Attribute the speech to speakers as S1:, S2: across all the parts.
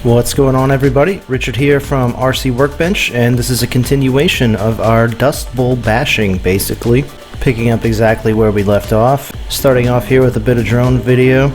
S1: What's going on, everybody? Richard here from RC Workbench, and this is a continuation of our Dust Bowl bashing, basically. Picking up exactly where we left off. Starting off here with a bit of drone video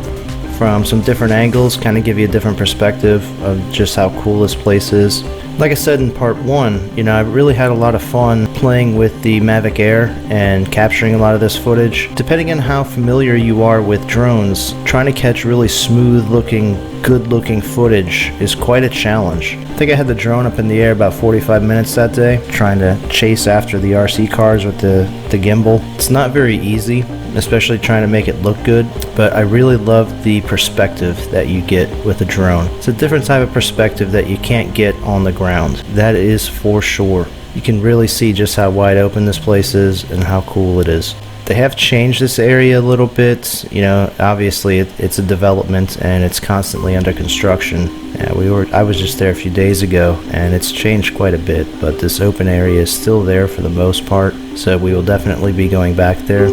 S1: from some different angles, kind of give you a different perspective of just how cool this place is. Like I said in part 1, I really had a lot of fun playing with the Mavic Air and capturing a lot of this footage. Depending on how familiar you are with drones, trying to catch really smooth looking, good looking footage is quite a challenge. I think I had the drone up in the air about 45 minutes that day, trying to chase after the RC cars with the gimbal. It's not very easy, especially trying to make it look good, but I really love the perspective that you get with a drone. It's a different type of perspective that you can't get on the ground. That is for sure. You can really see just how wide open this place is and how cool it is. They have changed this area a little bit. Obviously it's a development and it's constantly under construction. I was just there a few days ago and it's changed quite a bit, but this open area is still there for the most part, so we will definitely be going back there.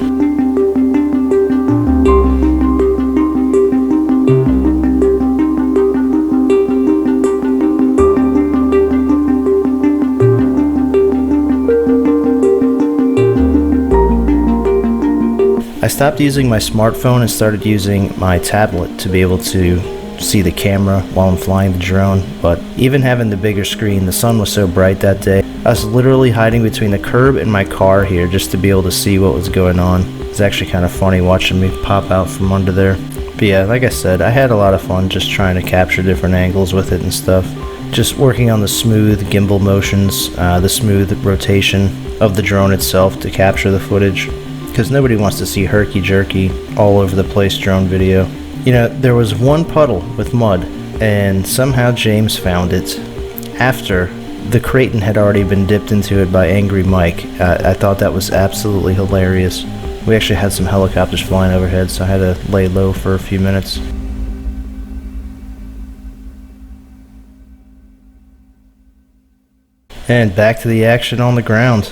S1: I stopped using my smartphone and started using my tablet to be able to see the camera while I'm flying the drone, but even having the bigger screen, the sun was so bright that day. I was literally hiding between the curb and my car here just to be able to see what was going on. It's actually kind of funny watching me pop out from under there. But yeah, like I said, I had a lot of fun just trying to capture different angles with it and stuff. Just working on the smooth gimbal motions, the smooth rotation of the drone itself to capture the footage. Because nobody wants to see herky-jerky, all over the place drone video. There was one puddle with mud, and somehow James found it after the Kraton had already been dipped into it by Angry Mike. I thought that was absolutely hilarious. We actually had some helicopters flying overhead, so I had to lay low for a few minutes. And back to the action on the ground.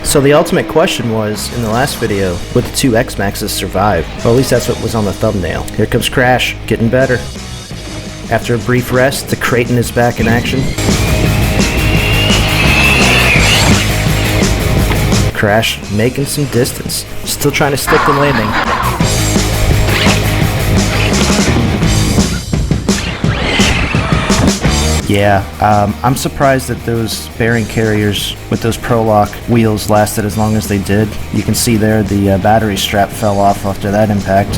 S1: So the ultimate question was, in the last video, would the two Xmaxxes survive? Well, at least that's what was on the thumbnail. Here comes Crash, getting better. After a brief rest, the Kraton is back in action. Crash making some distance. Still trying to stick the landing. Yeah, I'm surprised that those bearing carriers with those Pro Loc wheels lasted as long as they did. You can see there the battery strap fell off after that impact.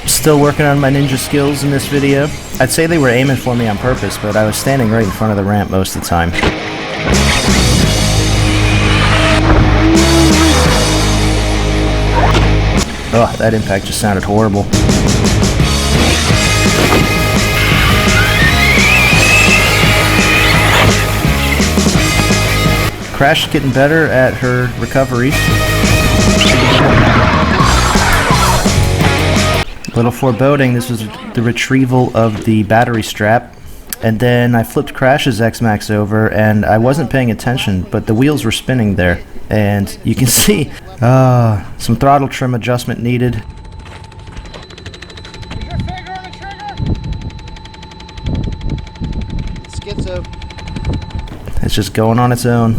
S1: Still working on my ninja skills in this video. I'd say they were aiming for me on purpose, but I was standing right in front of the ramp most of the time. Oh, that impact just sounded horrible. Crash getting better at her recovery. A little foreboding, this was the retrieval of the battery strap. And then I flipped Crash's Xmaxx over and I wasn't paying attention, but the wheels were spinning there. And you can see some throttle trim adjustment needed.
S2: Your finger on the trigger. Schizo.
S1: It's just going on its own.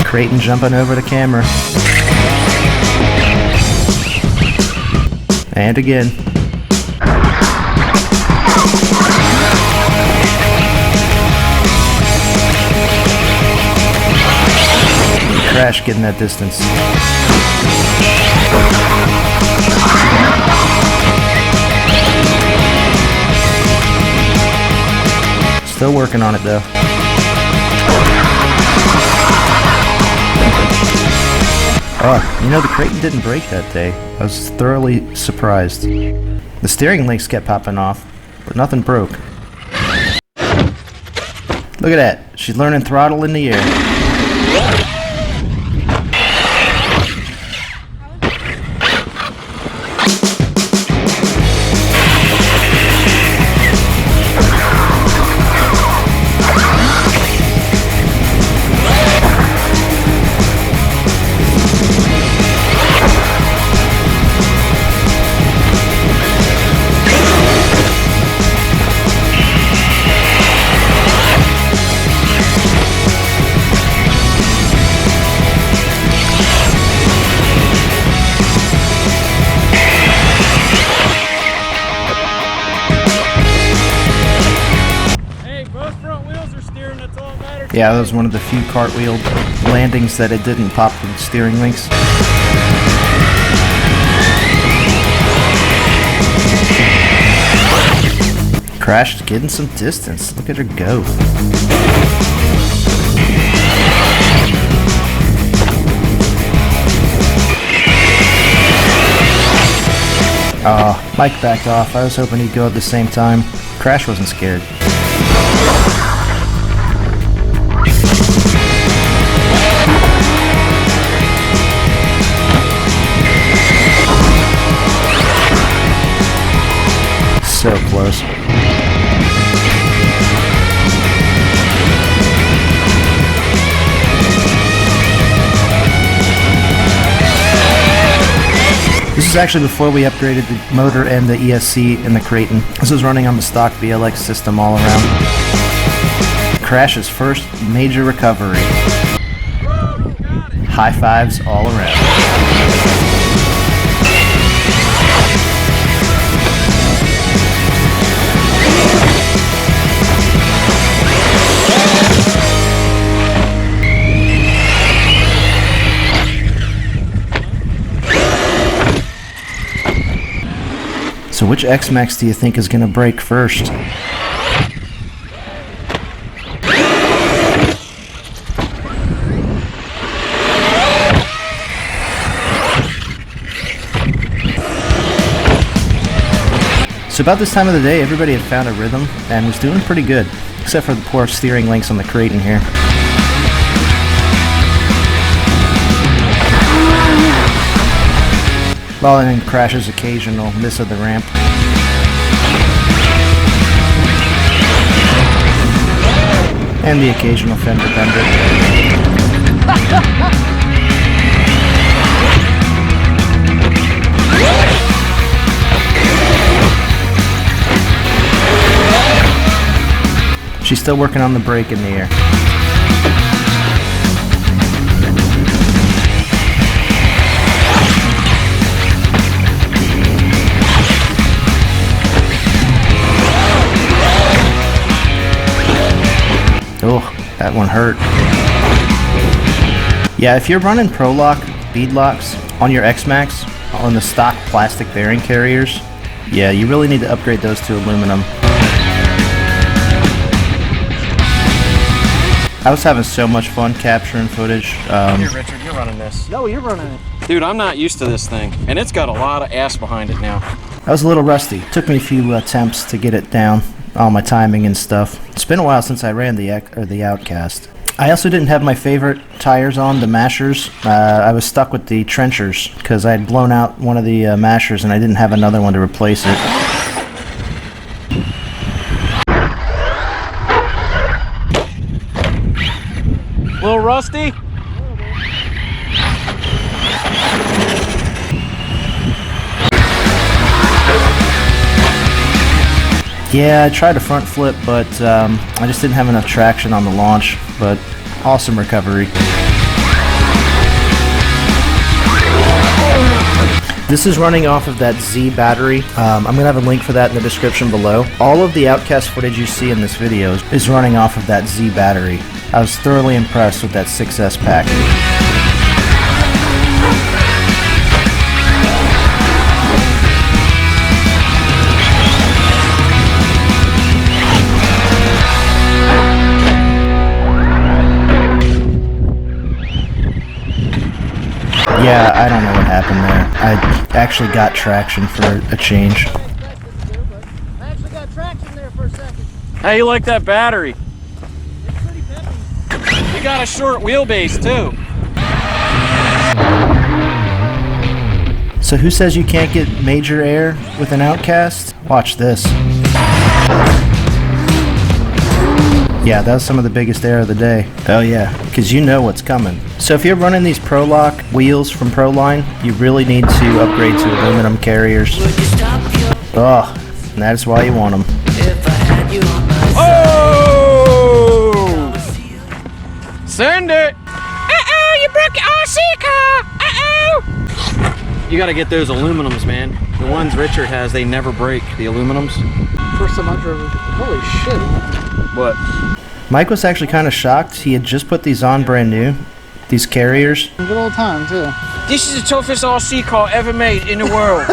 S1: Kraton jumping over the camera. And again. Crash getting that distance. Still working on it though. Oh, the Kraton didn't break that day. I was thoroughly surprised. The steering links kept popping off, but nothing broke. Look at that. She's learning throttle in the air.
S3: steering, that's all that matters.
S1: Yeah, that was one of the few cartwheel landings that it didn't pop the steering links. Crashed getting some distance. Look at her go. Oh, Mike backed off. I was hoping he'd go at the same time. Crash wasn't scared. So close. This is actually before we upgraded the motor and the ESC in the Kraton. This was running on the stock BLX system all around. Crash's first major recovery. High fives all around. So which Xmaxx do you think is going to break first? So about this time of the day, everybody had found a rhythm and was doing pretty good, except for the poor steering links on the Kraton here. Well, and then Crash's occasional miss of the ramp. And the occasional fender bender. She's still working on the brake in the air. Oh, that one hurt. Yeah, if you're running Pro Loc bead locks on your Xmaxx, on the stock plastic bearing carriers, yeah, you really need to upgrade those to aluminum. I was having so much fun capturing footage.
S3: Here, Richard, you're running this.
S2: No, you're running it.
S3: Dude, I'm not used to this thing, and it's got a lot of ass behind it now.
S1: I was a little rusty. Took me a few attempts to get it down, all my timing and stuff. It's been a while since I ran the Outcast. I also didn't have my favorite tires on, the mashers. I was stuck with the trenchers because I had blown out one of the mashers and I didn't have another one to replace it.
S3: A little rusty?
S1: Yeah, I tried a front flip, but I just didn't have enough traction on the launch, but awesome recovery. This is running off of that Z battery. I'm going to have a link for that in the description below. All of the Outcast footage you see in this video is running off of that Z battery. I was thoroughly impressed with that 6S pack. Yeah, I don't know what happened there. I actually got traction for a change.
S2: I actually got traction there for a second.
S3: How you like that battery?
S2: It's pretty peppy.
S3: You got a short wheelbase too.
S1: So who says you can't get major air with an Outcast? Watch this. Yeah, that was some of the biggest air of the day. Oh yeah, because you know what's coming. So if you're running these Pro Loc wheels from Proline, you really need to upgrade to aluminum carriers. Oh, and that's why you want them.
S3: Oh! Send it! Uh-oh, you broke your RC car! Uh-oh! You gotta get those aluminums, man. The ones Richard has, they never break, the aluminums.
S2: First time I drove it. Holy shit.
S3: What?
S1: Mike was actually kind of shocked. He had just put these on brand new, these carriers.
S2: Good old time too.
S3: This is the toughest RC car ever made in the world.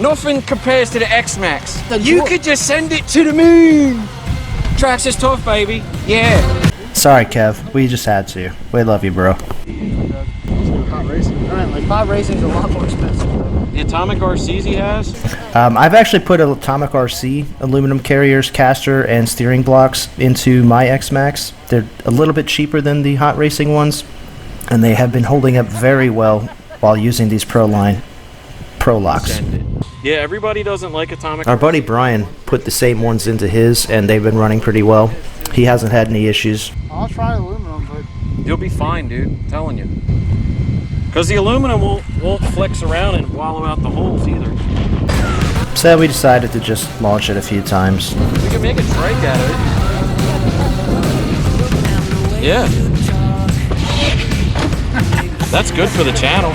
S3: Nothing compares to the Xmaxx. You could just send it to the moon. Tracks is tough, baby. Yeah.
S1: Sorry, Kev. We just had to. We love you, bro.
S2: Hot racing. Alright, like hot racing's a lot more expensive though.
S3: The Atomic RCs he has?
S1: I've actually put Atomic RC aluminum carriers, caster, and steering blocks into my Xmaxx. They're a little bit cheaper than the hot racing ones, and they have been holding up very well while using these Proline Pro Locs.
S3: Yeah, everybody doesn't like Atomic.
S1: Our buddy Brian put the same ones into his, and they've been running pretty well. He hasn't had any issues.
S2: I'll try aluminum, but
S3: You'll be fine, dude. I'm telling you. Because the aluminum won't flex around and wallow out the holes either.
S1: So we decided to just launch it a few times.
S3: We can make a trike out of it. Yeah. That's good for the channel.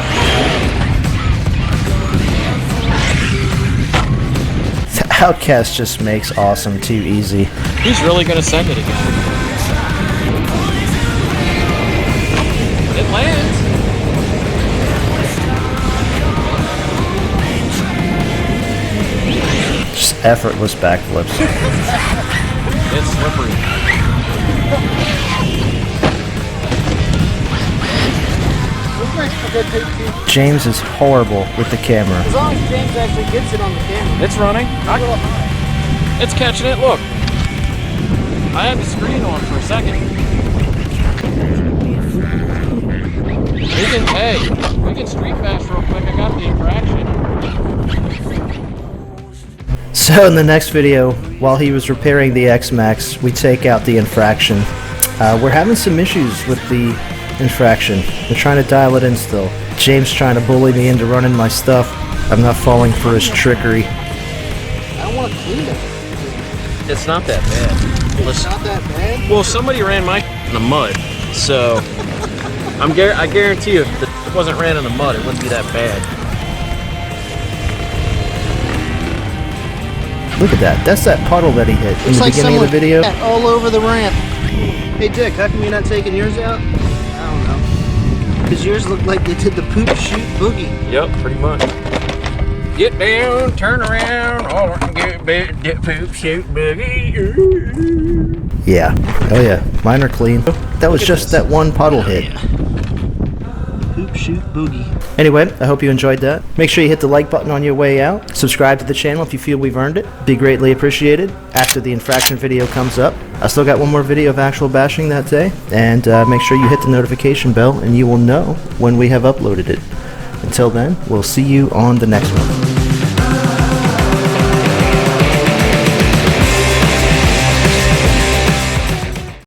S1: Outcast just makes awesome too easy.
S3: He's really going to send it again. It lands.
S1: Just effortless backflips.
S3: It's slippery.
S1: James is horrible with the camera.
S2: as long as James actually gets it on the camera.
S3: It's running. It's catching it. Look. I had the screen on for a second. We can street bash real quick. I got the infraction.
S1: So in the next video, while he was repairing the Xmaxx, we take out the infraction. We're having some issues with the infraction. We're trying to dial it in still. James trying to bully me into running my stuff. I'm not falling for his trickery.
S2: I don't want to clean it.
S3: It's not that bad.
S2: It's not that bad.
S3: Well, somebody ran my in the mud, so I guarantee you, if it wasn't ran in the mud, it wouldn't be that bad.
S1: Look at that. That's that puddle that he hit in
S2: Looks
S1: the
S2: like
S1: beginning of the video.
S2: all over the ramp. Hey Dick, how come you're not taking yours out? I don't know. Because yours look like they did the poop shoot boogie.
S3: Yep, pretty much. Get down, turn around, all I can get poop shoot boogie.
S1: Yeah. Oh yeah. Mine are clean. That was just that one puddle hit.
S2: Poop shoot boogie.
S1: Anyway, I hope you enjoyed that. Make sure you hit the like button on your way out. Subscribe to the channel if you feel we've earned it. Be greatly appreciated. After the infraction video comes up, I still got one more video of actual bashing that day. And make sure you hit the notification bell and you will know when we have uploaded it. Until then, we'll see you on the next one.